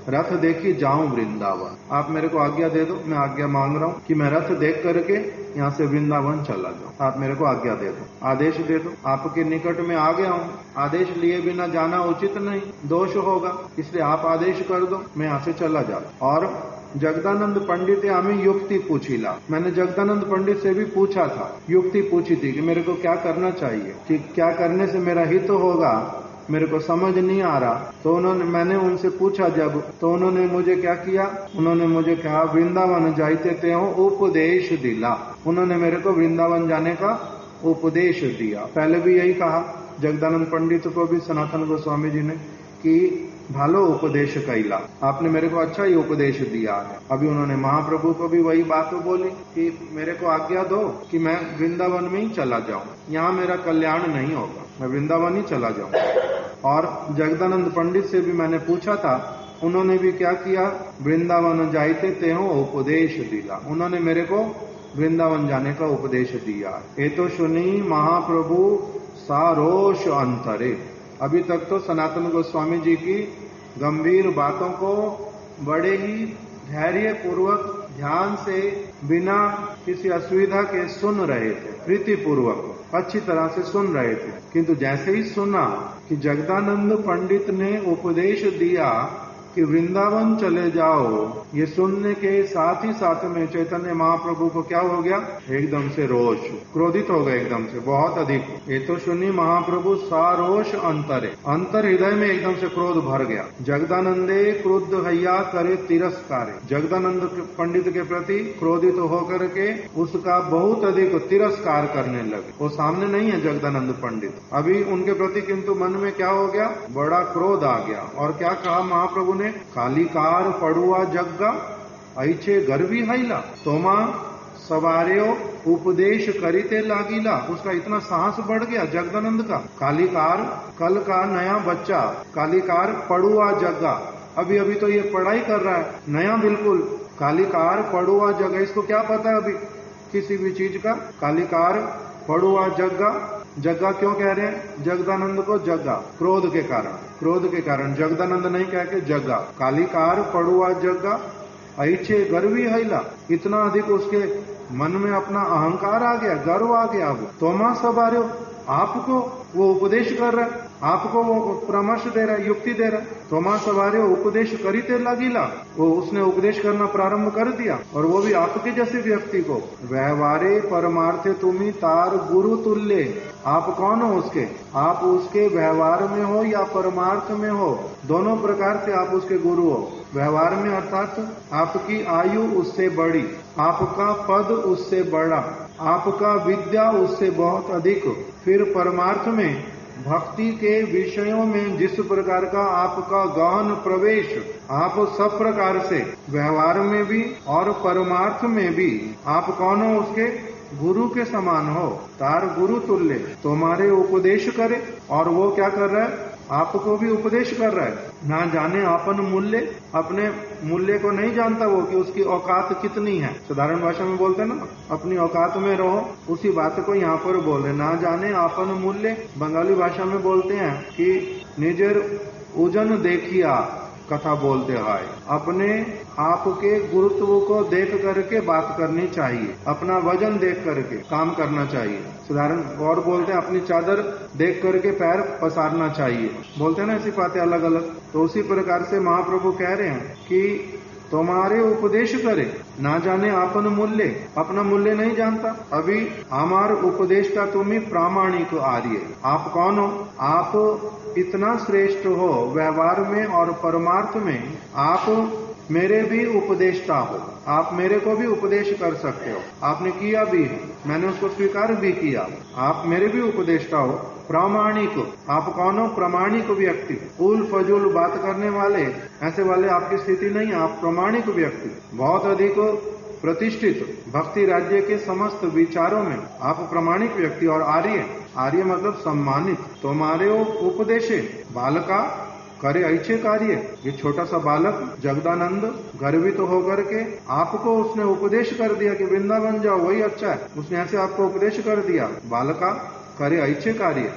रथ देखी जाऊं वृंदावन। आप मेरे को आज्ञा दे दो, मैं आज्ञा मांग रहा हूँ कि मैं रथ देख करके यहाँ से वृंदावन चला जाऊं। आप मेरे को आज्ञा दे दो, आदेश दे दो। आपके निकट में आ गया हूँ, आदेश लिए बिना जाना उचित नहीं, दोष होगा, इसलिए आप आदेश कर दो, मैं यहाँ से चला जाता। और जगदानंद पंडित हमें युक्ति पूछीला। मैंने जगदानंद पंडित से भी पूछा था, युक्ति पूछी थी कि मेरे को क्या करना चाहिए, कि क्या करने से मेरा हित होगा, मेरे को समझ नहीं आ रहा। तो मैंने उनसे पूछा जब, तो उन्होंने मुझे क्या किया, उन्होंने मुझे कहा वृंदावन जाते थे हो उपदेश दिला। उन्होंने मेरे को वृंदावन जाने का उपदेश दिया। पहले भी यही कहा जगदानंद पंडित को भी सनातन गोस्वामी जी ने कि भालो उपदेश कैला, आपने मेरे को अच्छा ही उपदेश दिया है। अभी उन्होंने महाप्रभु को भी वही बात बोली कि मेरे को आज्ञा दो कि मैं वृंदावन में ही चला जाऊं, यहाँ मेरा कल्याण नहीं होगा, मैं वृंदावन ही चला जाऊं। और जगदानंद पंडित से भी मैंने पूछा था, उन्होंने भी क्या किया, वृंदावन जाते ते हो उपदेश दिला, उन्होंने मेरे को वृंदावन जाने का उपदेश दिया। ये तो सुनी महाप्रभु सारोष अंतरे। अभी तक तो सनातन गोस्वामी जी की गंभीर बातों को बड़े ही धैर्य पूर्वक ध्यान से बिना किसी असुविधा के सुन रहे थे, प्रीति पूर्वक अच्छी तरह से सुन रहे थे। किंतु जैसे ही सुना कि जगदानंद पंडित ने उपदेश दिया कि वृंदावन चले जाओ, ये सुनने के साथ ही साथ में चैतन्य महाप्रभु को क्या हो गया, एकदम से रोष, क्रोधित हो गए एकदम से बहुत अधिक। ये तो सुनी महाप्रभु सारोष अंतरे, अंतर हृदय में एकदम से क्रोध भर गया। जगदानंदे क्रुद्ध हैया करे तिरस्कारे, जगदानंद पंडित के प्रति क्रोधित होकर के उसका बहुत अधिक तिरस्कार करने लगे। वो सामने नहीं है जगदानंद पंडित अभी, उनके प्रति किंतु मन में क्या हो गया, बड़ा क्रोध आ गया। और क्या कहा महाप्रभु ने, कालिकार पड़ुआ जग्गा ऐछे गर्वी हैला, तोमा सवार्यो उपदेश करीते लागिला। उसका इतना साहस बढ़ गया जगदानंद का। कालिकार, कल का नया बच्चा, कालिकार पड़ुआ जग्गा, अभी अभी तो ये पढ़ाई कर रहा है, नया बिल्कुल, कालिकार पड़ुआ जग्गा, इसको क्या पता है अभी किसी भी चीज का। कालिकार पड़ुआ जग्गा, जग्गा क्यों कह रहे हैं जगदानंद को, जग्गा क्रोध के कारण, क्रोध के कारण जगदानंद नहीं कह के जग्गा। कालिकार पड़ुआ जग्गा ऐछे गर्वी हैला, इतना अधिक उसके मन में अपना अहंकार आ गया, गर्व आ गया। वो तोमा सवार्यो, आपको वो उपदेश कर रहा है, आपको वो परामर्श दे रहा है, युक्ति दे रहा है। तोमा सवार्यो उपदेश करीते लागिला, वो उसने उपदेश करना प्रारंभ कर दिया, और वो भी आपके जैसे व्यक्ति को। व्यवहारे परमार्थे तुम्ही तार गुरु तुल्य, आप कौन हो उसके, आप उसके व्यवहार में हो या परमार्थ में हो, दोनों प्रकार से आप उसके गुरु हो। व्यवहार में अर्थात आपकी आयु उससे बड़ी, आपका पद उससे बड़ा, आपका विद्या उससे बहुत अधिक। फिर परमार्थ में भक्ति के विषयों में जिस प्रकार का आपका गहन प्रवेश, आप सब प्रकार से व्यवहार में भी और परमार्थ में भी आप कौन हो, उसके गुरु के समान हो। तार गुरु तुल्य, तुम्हारे उपदेश करे, और वो क्या कर रहा है, आपको भी उपदेश कर रहा है। ना जाने आपन मूल्य, अपने मूल्य को नहीं जानता वो कि उसकी औकात कितनी है। साधारण भाषा में बोलते हैं ना, अपनी औकात में रहो, उसी बात को यहाँ पर बोल रहे। ना जाने आपन मूल्य, बंगाली भाषा में बोलते हैं कि निजर ओजन देखिया कथा बोलते हैं। अपने आप के गुरुत्व को देख करके बात करनी चाहिए, अपना वजन देख करके काम करना चाहिए। साधारण और बोलते हैं अपनी चादर देख करके पैर पसारना चाहिए, बोलते हैं ना ऐसी बातें अलग अलग। तो उसी प्रकार से महाप्रभु कह रहे हैं कि तुम्हारे उपदेश करे, ना जाने आपन मूल्य, अपना मूल्य नहीं जानता। अभी हमार उपदेश का तुम्हें प्रामाणिक आर्य, आप कौन हो? आप इतना श्रेष्ठ हो व्यवहार में और परमार्थ में, आप मेरे भी उपदेष्टा हो, आप मेरे को भी उपदेश कर सकते हो। आपने किया भी है, मैंने उसको स्वीकार भी किया, आप मेरे भी उपदेष्टा हो। प्रामाणिक, आप कौन हो? प्रामाणिक व्यक्ति, उल फजूल बात करने वाले ऐसे वाले आपकी स्थिति नहीं, आप प्रामाणिक व्यक्ति, बहुत अधिक प्रतिष्ठित भक्ति राज्य के समस्त विचारों में आप प्रामाणिक व्यक्ति और आर्य, आर्य मतलब सम्मानित। तुम्हारे उपदेशे बालका करे अच्छे कार्य, ये छोटा सा बालक जगदानंद गर्वित होकर के आपको उसने उपदेश कर दिया कि वृंदावन जाओ, वही अच्छा है, उसने ऐसे आपको उपदेश कर दिया। बालका करे अच्छे कार्य,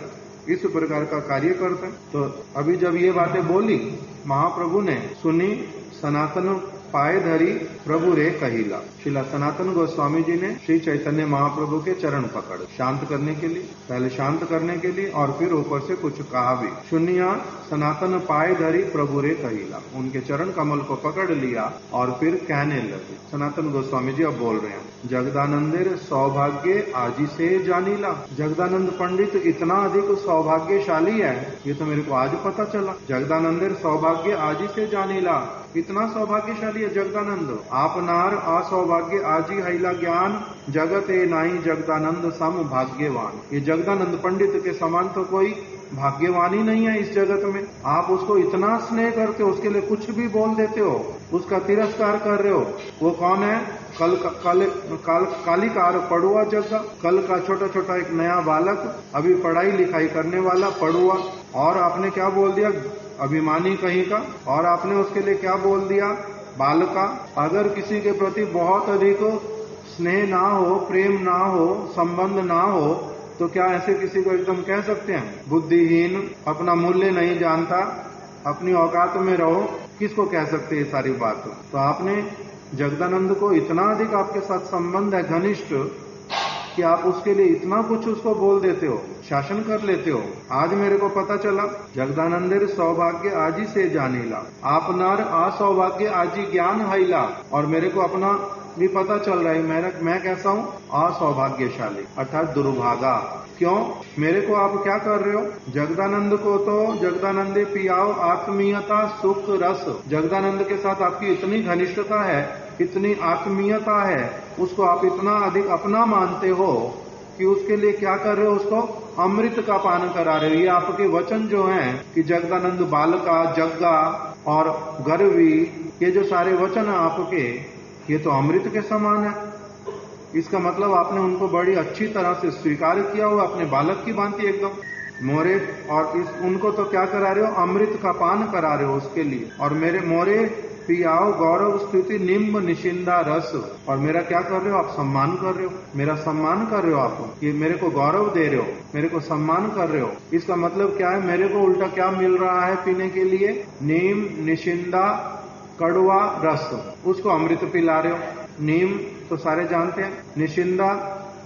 इस प्रकार का कार्य करते। तो अभी जब ये बातें बोली महाप्रभु ने सुनी, सनातन पाए धरी प्रभु रे कहिला। श्रीला सनातन गोस्वामी जी ने श्री चैतन्य महाप्रभु के चरण पकड़, शांत करने के लिए, पहले शांत करने के लिए और फिर ऊपर से कुछ कहा भी। सुनिया सनातन पाए धरी प्रभु रे कहिला, उनके चरण कमल को पकड़ लिया और फिर कहने लगे। सनातन गोस्वामी जी अब बोल रहे हैं, जगदानंदेर सौभाग्य आजी से जानीला। जगदानंद पंडित इतना अधिक सौभाग्यशाली है, ये तो मेरे को आज पता चला। जगदानंदेर सौभाग्य आजी से जानीला, इतना सौभाग्यशाली है जगदानंद। आप नार असौभाग्य आजी हैला ज्ञान, जगत ए नाई जगदानंद सम भाग्यवान। ये जगदानंद पंडित के समान तो कोई भाग्यवान ही नहीं है इस जगत में। आप उसको इतना स्नेह करते हो, उसके लिए कुछ भी बोल देते हो, उसका तिरस्कार कर रहे हो। वो कौन है? कालिकार पड़ुआ जग्गा, कल का छोटा छोटा एक नया बालक, अभी पढ़ाई लिखाई करने वाला पड़ुआ। और आपने क्या बोल दिया? अभिमानी कहीं का। और आपने उसके लिए क्या बोल दिया? बालका। अगर किसी के प्रति बहुत अधिक स्नेह ना हो, प्रेम ना हो, संबंध ना हो, तो क्या ऐसे किसी को एकदम कह सकते हैं बुद्धिहीन, अपना मूल्य नहीं जानता, अपनी औकात में रहो? किसको कह सकते हैं ये सारी बात? तो आपने जगदानंद को इतना अधिक आपके साथ संबंध है घनिष्ठ कि आप उसके लिए इतना कुछ उसको बोल देते हो, शासन कर लेते हो। आज मेरे को पता चला जगदानंदेर सौभाग्य आजी से जानीला, आपनार असौभाग्य आजी ज्ञान हैला। और मेरे को अपना भी पता चल रहा है मैं कैसा हूँ? असौभाग्यशाली अर्थात दुर्भागा। क्यों? मेरे को आप क्या कर रहे हो? जगदानंद को तो जगदानंदे पियाओ आत्मीयता सुख रस। जगदानंद के साथ आपकी इतनी घनिष्ठता है, इतनी आत्मीयता है, उसको आप इतना अधिक अपना मानते हो कि उसके लिए क्या कर रहे हो? उसको अमृत का पान करा रहे हो। ये आपके वचन जो हैं कि जगदानंद बालका, जग्गा और गर्वी, ये जो सारे वचन है आपके, ये तो अमृत के समान है। इसका मतलब आपने उनको बड़ी अच्छी तरह से स्वीकार किया हुआ, अपने बालक की भांति एकदम मोरे। और उनको तो क्या करा रहे हो? अमृत का पान करा रहे हो उसके लिए। और मेरे मोरे पियाओ गौरव स्तुति निम्ब निशिंदा रस। और मेरा क्या कर रहे हो? आप सम्मान कर रहे हो, मेरा सम्मान कर रहे हो। आप ये मेरे को गौरव दे रहे हो, मेरे को सम्मान कर रहे हो। इसका मतलब क्या है? मेरे को उल्टा क्या मिल रहा है पीने के लिए? नीम निशिंदा कड़वा रस, उसको अमृत पिला रहे हो। नीम तो सारे जानते हैं, निशिंदा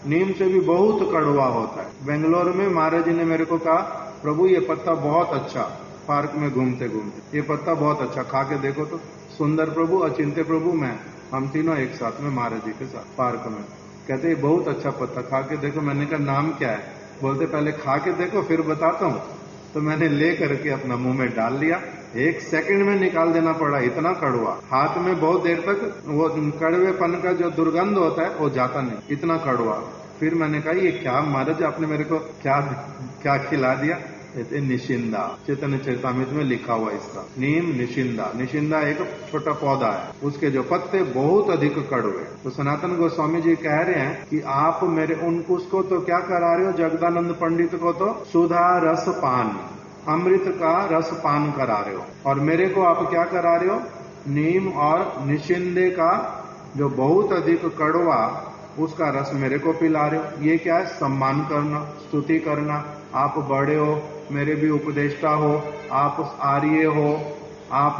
नीम से भी बहुत कड़वा होता है। बेंगलोर में महाराज जी ने मेरे को कहा, प्रभु ये पत्ता बहुत अच्छा, पार्क में घूमते घूमते ये पत्ता बहुत अच्छा, खा के देखो तो। सुंदर प्रभु, अचिंत्य प्रभु, मैं, हम तीनों एक साथ में महाराज जी के साथ पार्क में। कहते बहुत अच्छा पत्ता, खा के देखो। मैंने कहा नाम क्या है? बोलते पहले खा के देखो फिर बताता हूँ। तो मैंने ले करके अपना मुंह में डाल लिया, 1 सेकंड में निकाल देना पड़ा, इतना कड़वा। हाथ में बहुत देर तक वो कड़वेपन का जो दुर्गंध होता है वो जाता नहीं, इतना कड़वा। फिर मैंने कहा ये क्या महाराज आपने मेरे को क्या खिला दिया? कहते निशिंदा, चैतन्य चरितामृत में लिखा हुआ इसका, नीम निशिंदा। निशिंदा एक छोटा पौधा है, उसके जो पत्ते बहुत अधिक कड़वे। तो सनातन गोस्वामी जी कह रहे हैं कि आप मेरे उसको तो क्या करा रहे हो? जगदानंद पंडित को तो सुधा रस पान, अमृत का रस पान करा रहे हो, और मेरे को आप क्या करा रहे हो? नीम और निशिंदे का जो बहुत अधिक कड़वा, उसका रस मेरे को पिला रहे हो। ये क्या है? सम्मान करना, स्तुति करना। आप बड़े हो, मेरे भी उपदेष्टा हो, आप आर्य हो, आप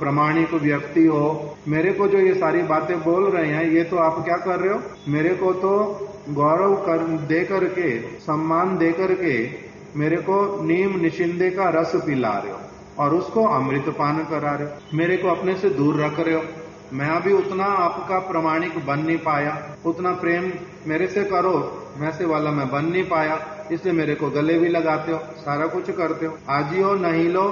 प्रामाणिक व्यक्ति हो, मेरे को जो ये सारी बातें बोल रहे हैं, ये तो आप क्या कर रहे हो? मेरे को तो गौरव दे करके, सम्मान दे करके मेरे को नीम निशिंदे का रस पिला रहे हो और उसको अमृत पान करा रहे हो। मेरे को अपने से दूर रख रहे हो। मैं अभी उतना आपका प्रामाणिक बन नहीं पाया, उतना प्रेम मेरे से करो वैसे वाला मैं बन नहीं पाया, इसलिए मेरे को गले भी लगाते हो, सारा कुछ करते हो। आजियो नहीं लो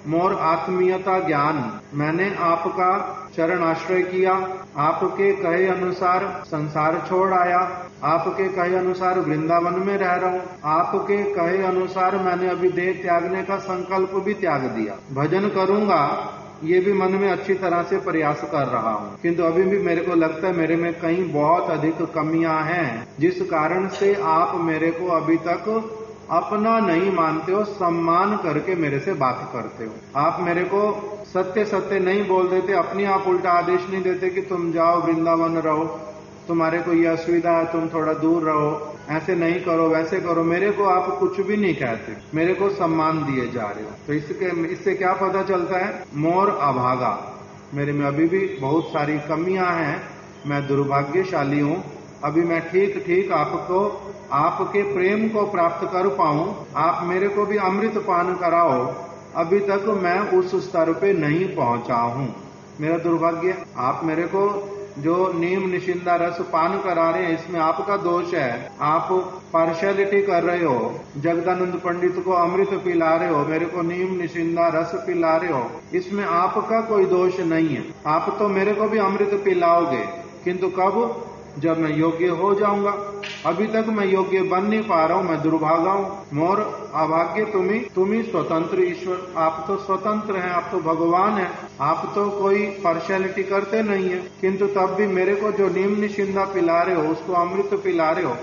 मोर आत्मीयता ज्ञान, मैंने आपका चरण आश्रय किया, आपके कहे अनुसार संसार छोड़ आया, आपके कहे अनुसार वृंदावन में रह रहा हूँ, आपके कहे अनुसार मैंने अभी देह त्यागने का संकल्प भी त्याग दिया। भजन करूंगा ये भी मन में अच्छी तरह से प्रयास कर रहा हूँ, किंतु अभी भी मेरे को लगता है मेरे में कहीं बहुत अधिक कमियां हैं, जिस कारण से आप मेरे को अभी तक अपना नहीं मानते हो, सम्मान करके मेरे से बात करते हो। आप मेरे को सत्य सत्य नहीं बोल देते, अपनी आप उल्टा आदेश नहीं देते कि तुम जाओ वृंदावन रहो, तुम्हारे को ये असुविधा है, तुम थोड़ा दूर रहो, ऐसे नहीं करो, वैसे करो। मेरे को आप कुछ भी नहीं कहते, मेरे को सम्मान दिए जा रहे हो। तो इससे क्या पता चलता है? मोर अभागा, मेरे में अभी भी बहुत सारी कमियां हैं, मैं दुर्भाग्यशाली हूं। अभी मैं ठीक ठीक आपको, आपके प्रेम को प्राप्त कर पाऊं, आप मेरे को भी अमृत पान कराओ, अभी तक मैं उस स्तर पे नहीं पहुंचा हूं। मेरा दुर्भाग्य। आप मेरे को जो नीम निशिंदा रस पान करा रहे हैं, इसमें आपका दोष है। आप पार्शियलिटी कर रहे हो, जगदानंद पंडित को अमृत पिला रहे हो, मेरे को नीम निशिंदा रस पिला रहे हो, इसमें आपका कोई दोष नहीं है। आप तो मेरे को भी अमृत पिलाओगे, किंतु कब? जब मैं योग्य हो जाऊंगा। अभी तक मैं योग्य बन नहीं पा रहा हूं, मैं दुर्भागा हूं। मोर अभाग्य तुम्ही स्वतंत्र ईश्वर, आप तो स्वतंत्र हैं, आप तो भगवान हैं, आप तो कोई पार्शियलिटी करते नहीं है, किंतु तब भी मेरे को जो नीम निशिंदा पिला रहे हो, उसको अमृत पिला रहे हो,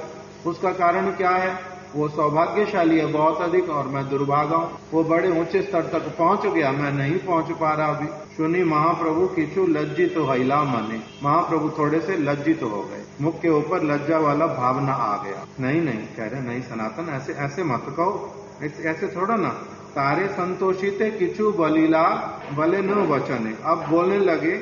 उसका कारण क्या है? वो सौभाग्यशाली है बहुत अधिक, और मैं दुर्भागा हूं। वो बड़े ऊंचे स्तर तक पहुंच गया, मैं नहीं पहुंच पा रहा अभी। सुनी महाप्रभु किचु लज्जित तो हैला मने, महाप्रभु थोड़े से लज्जित हो गए, मुख के ऊपर लज्जा वाला भावना आ गया। नहीं नहीं कह रहे, नहीं सनातन, ऐसे ऐसे मत कहो, ऐसे थोड़ा ना। तारे संतोषित किचु बलीला भले न वचने। अब बोलने लगे,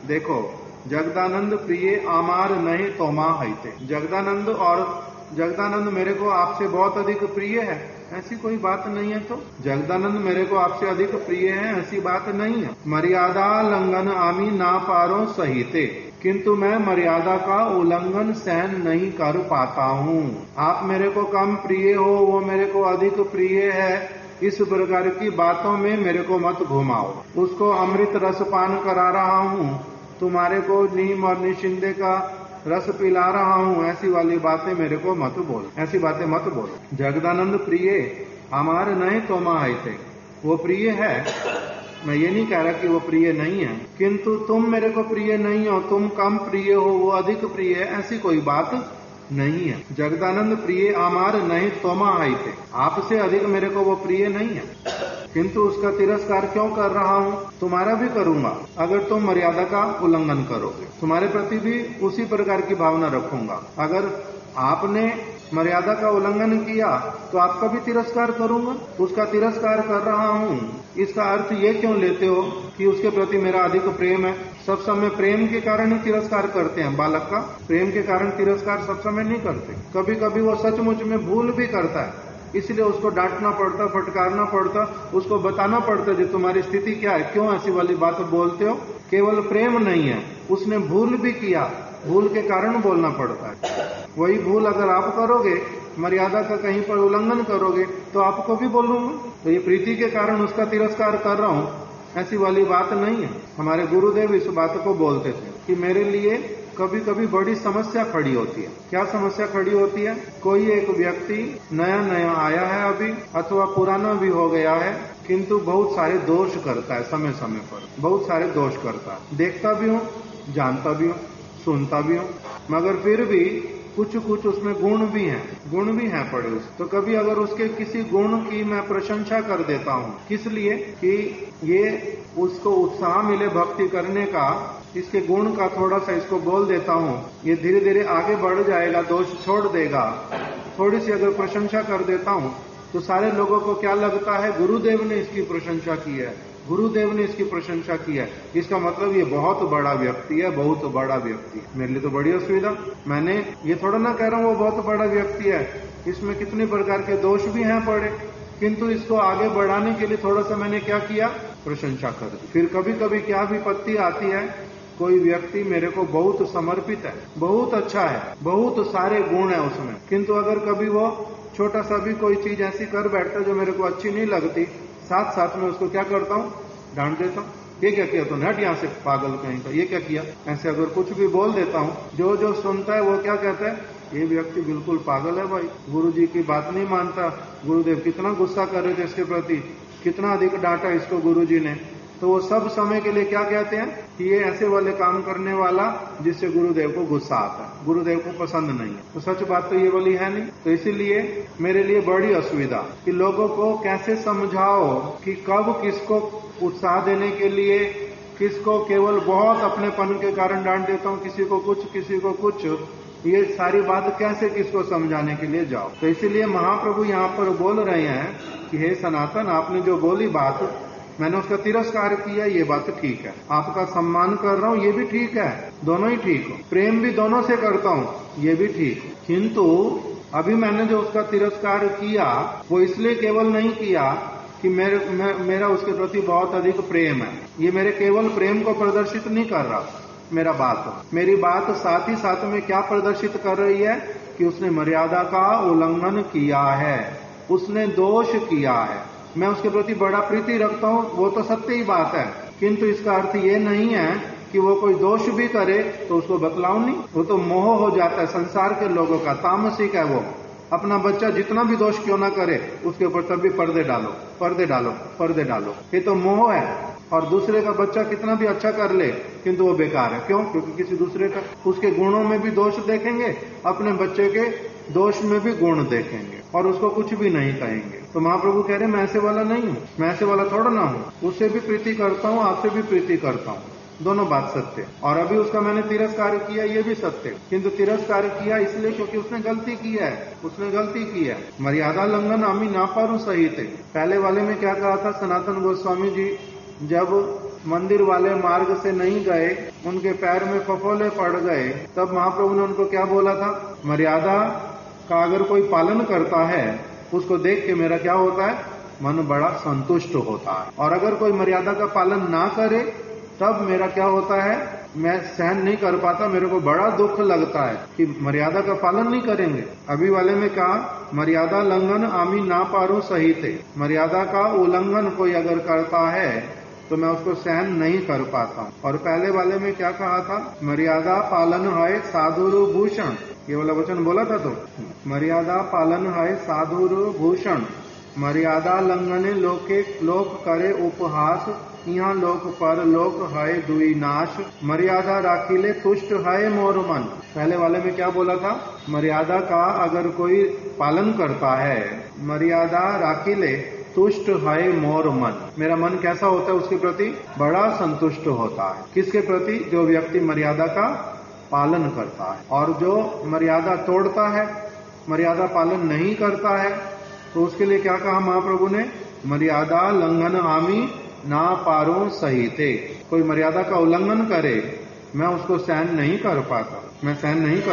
देखो जगदानंद प्रिय आमार नहीं तोमा हैते, जगदानंद और जगदानंद मेरे को आपसे बहुत अधिक प्रिय है, ऐसी कोई बात नहीं है। तो जगदानंद मेरे को आपसे अधिक प्रिय है, ऐसी बात नहीं है। मर्यादा लंघन आमी ना पारो सहिते, किंतु मैं मर्यादा का उल्लंघन सहन नहीं कर पाता हूँ। आप मेरे को कम प्रिय हो, वो मेरे को अधिक प्रिय है, इस प्रकार की बातों में मेरे को मत घुमाओ। उसको अमृत रस पान करा रहा हूँ, तुम्हारे को नीम और निशिंदे का रस पिला रहा हूं, ऐसी वाली बातें मेरे को मत बोल, ऐसी बातें मत बोलो। जगदानंद प्रिय हमारे नहीं तो माँ थे, वो प्रिय है, मैं ये नहीं कह रहा कि वो प्रिय नहीं है, किंतु तुम मेरे को प्रिय नहीं हो, तुम कम प्रिय हो, वो अधिक प्रिय है, ऐसी कोई बात नहीं है। जगदानंद प्रिय आमार नहीं तोमा आई थे, आपसे अधिक मेरे को वो प्रिय नहीं है, किंतु उसका तिरस्कार क्यों कर रहा हूं? तुम्हारा भी करूंगा अगर तुम मर्यादा का उल्लंघन करोगे, तुम्हारे प्रति भी उसी प्रकार की भावना रखूंगा। अगर आपने मर्यादा का उल्लंघन किया तो आपका भी तिरस्कार करूंगा, उसका तिरस्कार कर रहा हूं। इसका अर्थ ये क्यों लेते हो कि उसके प्रति मेरा अधिक प्रेम है? सब समय प्रेम के कारण ही तिरस्कार करते हैं, बालक का प्रेम के कारण तिरस्कार सब समय नहीं करते। कभी कभी वो सचमुच में भूल भी करता है, इसलिए उसको डांटना पड़ता, फटकारना पड़ता, उसको बताना पड़ता कि तुम्हारी स्थिति क्या है, क्यों ऐसी वाली बात बोलते हो। केवल प्रेम नहीं है, उसने भूल भी किया, भूल के कारण बोलना पड़ता है। वही भूल अगर आप करोगे, मर्यादा का कहीं पर उल्लंघन करोगे, तो आपको भी बोलूंगा। तो ये प्रीति के कारण उसका तिरस्कार कर रहा हूं, ऐसी वाली बात नहीं है। हमारे गुरुदेव इस बात को बोलते थे कि मेरे लिए कभी कभी बड़ी समस्या खड़ी होती है। क्या समस्या खड़ी होती है? कोई एक व्यक्ति नया नया आया है अभी, अथवा पुराना भी हो गया है, किंतु बहुत सारे दोष करता है, समय समय पर बहुत सारे दोष करता है। देखता भी हूँ, जानता भी हूँ, सुनता भी हूँ, मगर फिर भी कुछ कुछ उसमें गुण भी हैं पड़े उस। तो कभी अगर उसके किसी गुण की मैं प्रशंसा कर देता हूँ, किस लिए कि ये उसको उत्साह मिले भक्ति करने का, इसके गुण का थोड़ा सा इसको बोल देता हूँ, ये धीरे धीरे आगे बढ़ जाएगा, दोष छोड़ देगा। थोड़ी सी अगर प्रशंसा कर देता हूँ तो सारे लोगों को क्या लगता है, गुरुदेव ने इसकी प्रशंसा की है, गुरुदेव ने इसकी प्रशंसा की है, इसका मतलब ये बहुत बड़ा व्यक्ति है, बहुत बड़ा व्यक्ति। मेरे लिए तो बड़ी असुविधा। मैंने ये थोड़ा ना कह रहा हूँ वो बहुत बड़ा व्यक्ति है, इसमें कितने प्रकार के दोष भी हैं पड़े, किंतु इसको आगे बढ़ाने के लिए थोड़ा सा मैंने क्या किया, प्रशंसा कर दी। फिर कभी कभी क्या विपत्ति आती है, कोई व्यक्ति मेरे को बहुत समर्पित है, बहुत अच्छा है, बहुत सारे गुण है उसमें, किंतु अगर कभी वो छोटा सा भी कोई चीज ऐसी कर बैठता जो मेरे को अच्छी नहीं लगती, साथ साथ में उसको क्या करता हूँ, डांट देता हूँ, ये क्या किया, तो हट यहाँ से पागल कहीं का, ये क्या किया, ऐसे अगर कुछ भी बोल देता हूँ, जो सुनता है वो क्या कहता है, ये व्यक्ति बिल्कुल पागल है भाई, गुरु जी की बात नहीं मानता, गुरुदेव कितना गुस्सा कर रहे थे इसके प्रति, कितना अधिक डांटा इसको गुरु जी ने। तो वो सब समय के लिए क्या कहते हैं कि ये ऐसे वाले काम करने वाला जिससे गुरुदेव को गुस्सा आता है, गुरुदेव को पसंद नहीं है। तो सच बात तो ये वाली है नहीं। तो इसीलिए मेरे लिए बड़ी असुविधा कि लोगों को कैसे समझाओ कि कब किसको उत्साह देने के लिए, किसको केवल बहुत अपनेपन के कारण डांट देता हूँ, किसी को कुछ किसी को कुछ, ये सारी बात कैसे किसको समझाने के लिए जाओ। तो इसीलिए महाप्रभु यहाँ पर बोल रहे हैं कि हे सनातन, आपने जो बोली बात, मैंने उसका तिरस्कार किया, ये बात ठीक है, आपका सम्मान कर रहा हूँ, ये भी ठीक है, दोनों ही ठीक हो, प्रेम भी दोनों से करता हूँ, ये भी ठीक। किंतु अभी मैंने जो उसका तिरस्कार किया वो इसलिए केवल नहीं किया कि मेरा उसके प्रति बहुत अधिक प्रेम है, ये मेरे केवल प्रेम को प्रदर्शित नहीं कर रहा मेरी बात साथ ही साथ में क्या प्रदर्शित कर रही है कि उसने मर्यादा का उल्लंघन किया है, उसने दोष किया है। मैं उसके प्रति बड़ा प्रीति रखता हूँ, वो तो सत्य ही बात है, किंतु इसका अर्थ ये नहीं है कि वो कोई दोष भी करे तो उसको बतलाऊं नहीं, वो तो मोह हो जाता है संसार के लोगों का, तामसिक है वो। अपना बच्चा जितना भी दोष क्यों ना करे उसके ऊपर तभी पर्दे डालो, ये तो मोह है। और दूसरे का बच्चा कितना भी अच्छा कर ले किंतु वो बेकार है, क्यों, क्योंकि किसी दूसरे का उसके गुणों में भी दोष देखेंगे, अपने बच्चे के दोष में भी गुण देखेंगे और उसको कुछ भी नहीं कहेंगे। तो महाप्रभु कह रहे मैं ऐसे वाला नहीं हूँ, मैं ऐसे वाला थोड़ा ना हूँ, उससे भी प्रीति करता हूँ, आपसे भी प्रीति करता हूँ, दोनों बात सत्य। और अभी उसका मैंने तिरस्कार किया, ये भी सत्य, किंतु तिरस्कार किया इसलिए क्योंकि उसने गलती की है, मर्यादा लंघन आमी ना पारू सही थे। पहले वाले में क्या कहा था, सनातन गोस्वामी जी जब मंदिर वाले मार्ग से नहीं गए, उनके पैर में फफोले पड़ गए, तब महाप्रभु ने उनको क्या बोला था, मर्यादा का अगर कोई पालन करता है उसको देख के मेरा क्या होता है, मन बड़ा संतुष्ट होता है, और अगर कोई मर्यादा का पालन ना करे तब मेरा क्या होता है, मैं सहन नहीं कर पाता, मेरे को बड़ा दुख लगता है कि मर्यादा का पालन नहीं करेंगे। अभी वाले में कहा मर्यादा लंघन आमी ना पारो सही थे, मर्यादा का उल्लंघन कोई अगर करता है तो मैं उसको सहन नहीं कर पाता हूँ। और पहले वाले में क्या कहा था, मर्यादा पालन है साधुरु भूषण, ये वाला वचन बोला था। तो मर्यादा पालन है साधुरु भूषण, मर्यादा लंघने लोक करे उपहास, यहाँ लोक पर लोक है दुई नाश, मर्यादा राखिले तुष्ट है मोर मन। पहले वाले में क्या बोला था, मर्यादा का अगर कोई पालन करता है, मर्यादा राखिले तुष्ट है मोर मन, मेरा मन कैसा होता है उसके प्रति, बड़ा संतुष्ट होता है। किसके प्रति, जो व्यक्ति मर्यादा का पालन करता है। और जो मर्यादा तोड़ता है, मर्यादा पालन नहीं करता है, तो उसके लिए क्या कहा महाप्रभु ने, मर्यादा लंघन आमी ना पारो सही थे। कोई मर्यादा का उल्लंघन करे मैं उसको सहन नहीं कर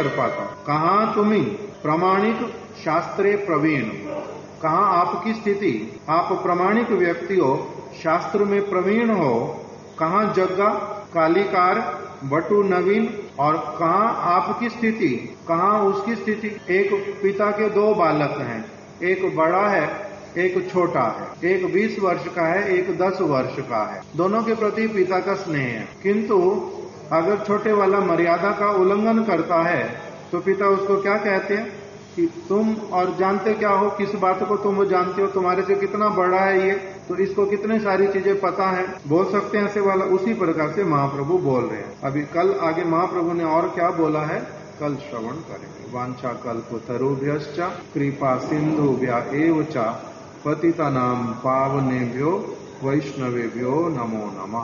पाता, कहाँ तुम्ही प्रमाणिक शास्त्रे प्रवीण, कहाँ आपकी स्थिति, आप प्रमाणिक व्यक्ति हो, शास्त्र में प्रवीण हो, कहाँ जग्गा कालिकार बटु नवीन, और कहाँ आपकी स्थिति, कहाँ उसकी स्थिति। एक पिता के दो बालक हैं, एक बड़ा है एक छोटा है, एक 20 वर्ष का है एक 10 वर्ष का है, दोनों के प्रति पिता का स्नेह है, किंतु अगर छोटे वाला मर्यादा का उल्लंघन करता है तो पिता उसको क्या कहते हैं कि तुम और जानते क्या हो, किस बात को तुम जानते हो, तुम्हारे से कितना बड़ा है ये, तो इसको कितनी सारी चीजें पता है, बोल सकते हैं ऐसे वाला। उसी प्रकार से महाप्रभु बोल रहे हैं। अभी कल आगे महाप्रभु ने और क्या बोला है कल श्रवण करेंगे। वांछा कल्पतरुभ्यश्च कृपा सिंधुभ्य एव च पतितानां पावनेभ्यो वैष्णवेभ्यो नमो नमः।